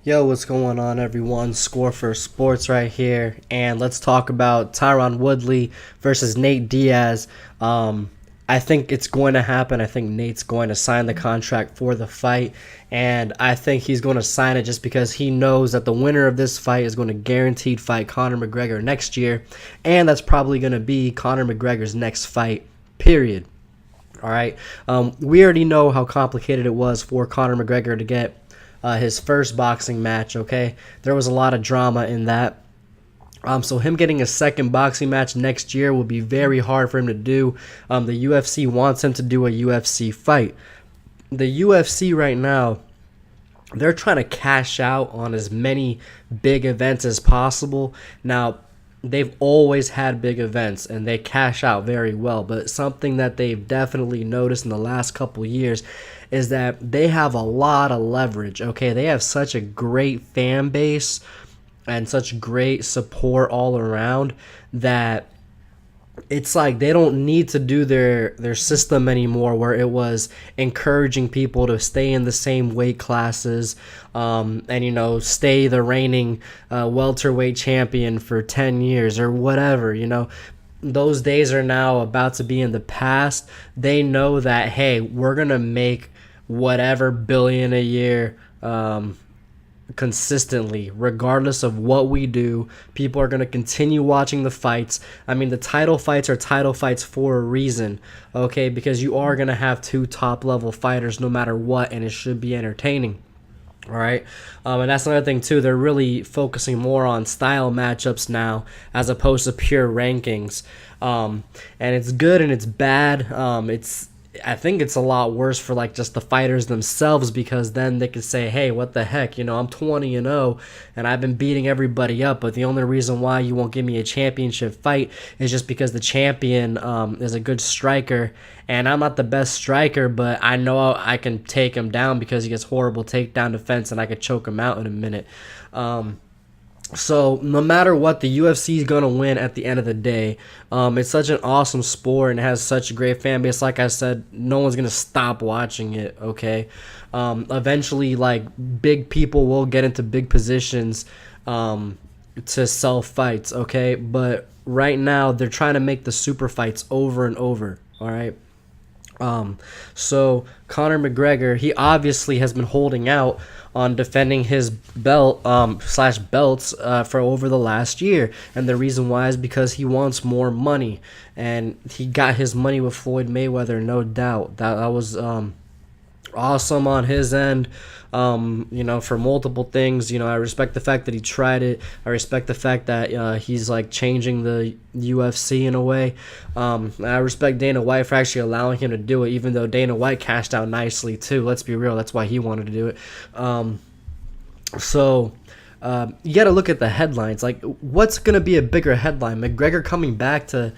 Yo, what's going on, everyone? Score for Sports right here, and let's talk about Tyron Woodley versus Nate Diaz. I think it's going to happen. I think Nate's going to sign the contract for the fight, and I think he's going to sign it just because he knows that the winner of this fight is going to guaranteed fight Conor McGregor next year, and that's probably going to be Conor McGregor's next fight, period. All right. We already know how complicated it was for Conor McGregor to get his first boxing match. Okay, there was a lot of drama in that. So him getting a second boxing match next year will be very hard for him to do. The UFC wants him to do a UFC fight. The UFC right now, they're trying to cash out on as many big events as possible. Now, they've always had big events and they cash out very well, but something that they've definitely noticed in the last couple years is that they have a lot of leverage. Okay, they have such a great fan base and such great support all around that it's like they don't need to do their system anymore, where it was encouraging people to stay in the same weight classes, and stay the reigning welterweight champion for 10 years or whatever. Those days are now about to be in the past. They know that, hey, we're gonna make whatever billion a year, consistently, regardless of what we do. People are going to continue watching the fights. I mean, the title fights are title fights for a reason, okay, because you are going to have two top level fighters no matter what, and it should be entertaining. All right. And that's another thing too. They're really focusing more on style matchups now as opposed to pure rankings. And it's good and it's bad. I think it's a lot worse for like just the fighters themselves, because then they could say, hey, what the heck, I'm 20-0 and I've been beating everybody up, but the only reason why you won't give me a championship fight is just because the champion is a good striker and I'm not the best striker, but I know I can take him down because he gets horrible takedown defense and I could choke him out in a minute. So no matter what, the UFC is going to win at the end of the day. It's such an awesome sport and it has such a great fan base. Like I said, no one's going to stop watching it, okay? Eventually, like, big people will get into big positions to sell fights, okay? But right now, they're trying to make the super fights over and over, all right? So Conor McGregor, he obviously has been holding out on defending his belt slash belts for over the last year, and the reason why is because he wants more money, and he got his money with Floyd Mayweather, no doubt. That was awesome on his end, for multiple things. I respect the fact that he tried it. I respect the fact that he's like changing the UFC in a way. I respect Dana White for actually allowing him to do it, even though Dana White cashed out nicely too. Let's be real, that's why he wanted to do it. So you got to look at the headlines. Like, what's going to be a bigger headline? McGregor coming back to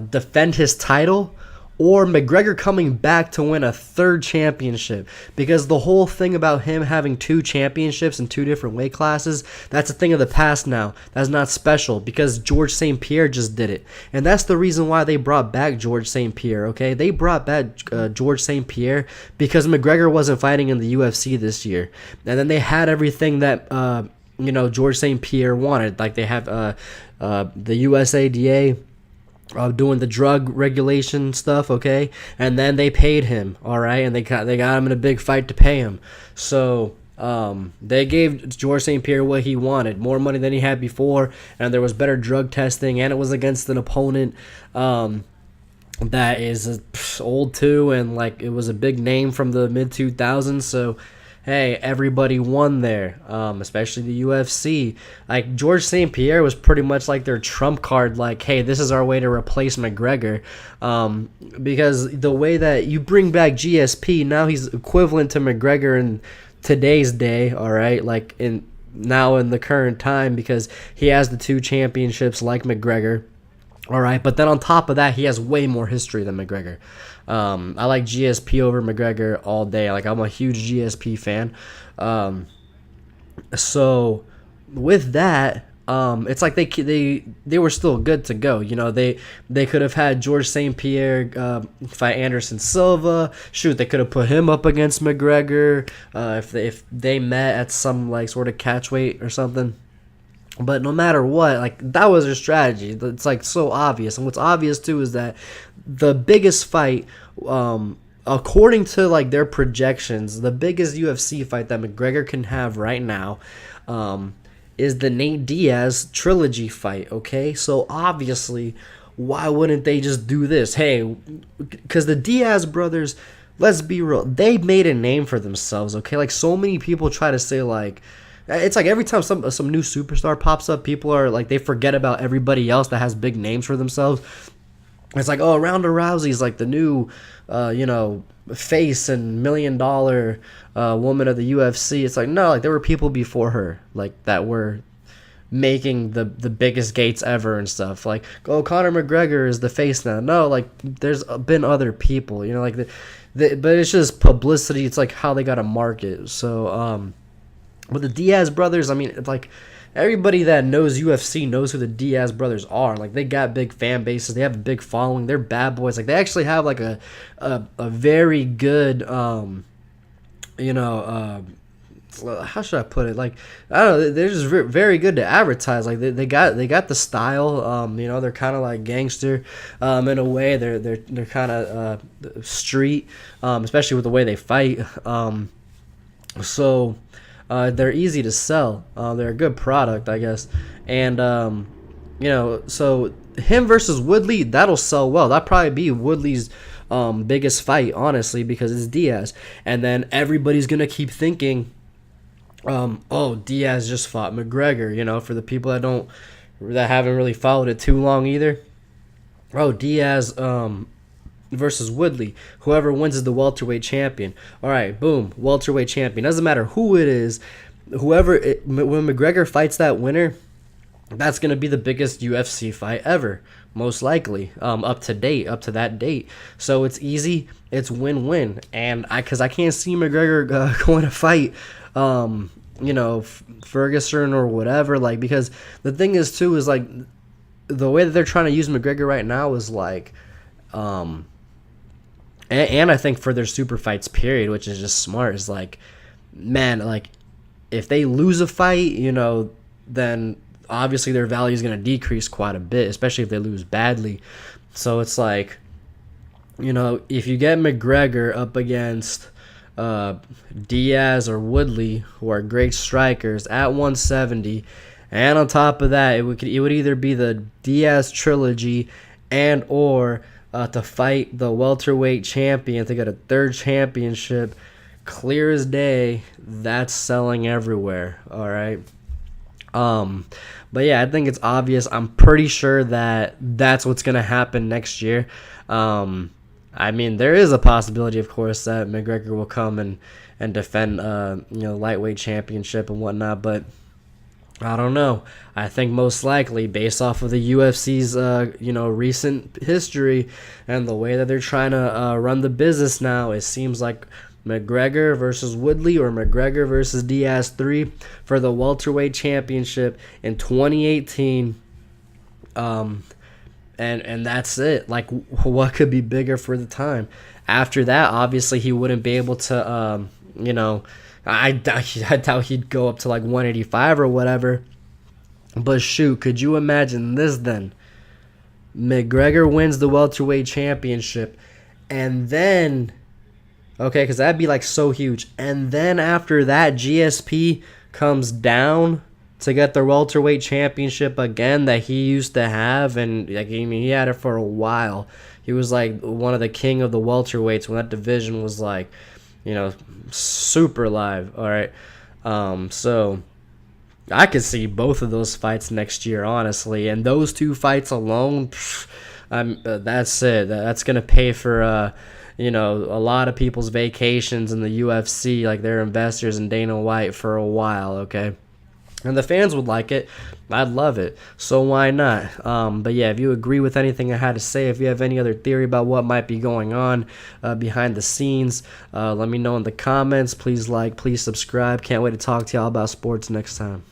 defend his title, or McGregor coming back to win a third championship? Because the whole thing about him having two championships in two different weight classes, that's a thing of the past now. That's not special, because George St. Pierre just did it. And that's the reason why they brought back George St. Pierre, okay? They brought back George St. Pierre because McGregor wasn't fighting in the UFC this year. And then they had everything that George St. Pierre wanted. Like, they have the USADA doing the drug regulation stuff, okay, and then they paid him, all right, and they got him in a big fight to pay him. So they gave George St. Pierre what he wanted, more money than he had before, and there was better drug testing, and it was against an opponent that is old too, and like it was a big name from the mid 2000s. So hey, everybody won there, especially the UFC. Like, George St. Pierre was pretty much like their trump card, like, hey, this is our way to replace McGregor, because the way that you bring back GSP, now he's equivalent to McGregor in today's day, all right, like in the current time, because he has the two championships like McGregor. All right, but then on top of that, he has way more history than McGregor. I like GSP over McGregor all day. Like, I'm a huge GSP fan. So with that, it's like they were still good to go. You know, they could have had George St. Pierre fight Anderson Silva. Shoot, they could have put him up against McGregor if they met at some like sort of catch weight or something. But no matter what, like that was their strategy. It's like so obvious, and what's obvious too is that the biggest fight, according to like their projections, the biggest UFC fight that McGregor can have right now, is the Nate Diaz trilogy fight. Okay, so obviously, why wouldn't they just do this? Hey, because the Diaz brothers, let's be real, they made a name for themselves. Okay, like so many people try to say like. It's like every time some new superstar pops up, people are like they forget about everybody else that has big names for themselves. It's like, oh, Ronda Rousey's like the new, face and $1 million woman of the UFC. It's like no, like there were people before her like that were making the biggest gates ever and stuff. Like, oh, Conor McGregor is the face now. No, like there's been other people, like but it's just publicity. It's like how they got to market. So But the Diaz brothers, I mean, like everybody that knows UFC knows who the Diaz brothers are. Like they got big fan bases, they have a big following. They're bad boys. Like they actually have like a very good, how should I put it? Like I don't know, they're just very good to advertise. Like they got the style. They're kind of like gangster, in a way. They're kind of street, especially with the way they fight. They're easy to sell. They're a good product, I guess. And, so him versus Woodley, that'll sell well. That'll probably be Woodley's biggest fight, honestly, because it's Diaz. And then everybody's going to keep thinking, Diaz just fought McGregor, for the people that haven't really followed it too long either. Oh, Diaz, versus Woodley. Whoever wins is the welterweight champion. All right, boom, welterweight champion. Doesn't matter who it is. When McGregor fights that winner, that's going to be the biggest UFC fight ever, most likely, up to that date. So it's easy. It's win-win. And because I can't see McGregor going to fight, Ferguson or whatever. Like, because the thing is, too, is like the way that they're trying to use McGregor right now is like, and I think for their super fights period, which is just smart, is like, man, like if they lose a fight, then obviously their value is going to decrease quite a bit, especially if they lose badly. So it's like, if you get McGregor up against Diaz or Woodley, who are great strikers at 170, and on top of that, it would either be the Diaz trilogy and or to fight the welterweight champion to get a third championship, clear as day. That's selling everywhere. All right. But yeah, I think it's obvious. I'm pretty sure that that's what's gonna happen next year. I mean, there is a possibility, of course, that McGregor will come and defend lightweight championship and whatnot, but I don't know. I think most likely, based off of the UFC's recent history and the way that they're trying to run the business now, it seems like McGregor versus Woodley or McGregor versus Diaz 3 for the welterweight championship in 2018. And that's it. Like, what could be bigger for the time? After that, obviously, he wouldn't be able to, I doubt he'd go up to like 185 or whatever. But shoot, could you imagine this then? McGregor wins the welterweight championship. And then, okay, because that'd be like so huge. And then after that, GSP comes down to get the welterweight championship again that he used to have. And like, I mean, he had it for a while. He was like one of the king of the welterweights when that division was like, super live. All right. So I could see both of those fights next year, honestly. And those two fights alone, that's it. That's going to pay for, a lot of people's vacations in the UFC, like their investors in Dana White for a while, okay? And the fans would like it. I'd love it. So why not? But yeah, if you agree with anything I had to say, if you have any other theory about what might be going on behind the scenes, let me know in the comments. Please like, please subscribe. Can't wait to talk to y'all about sports next time.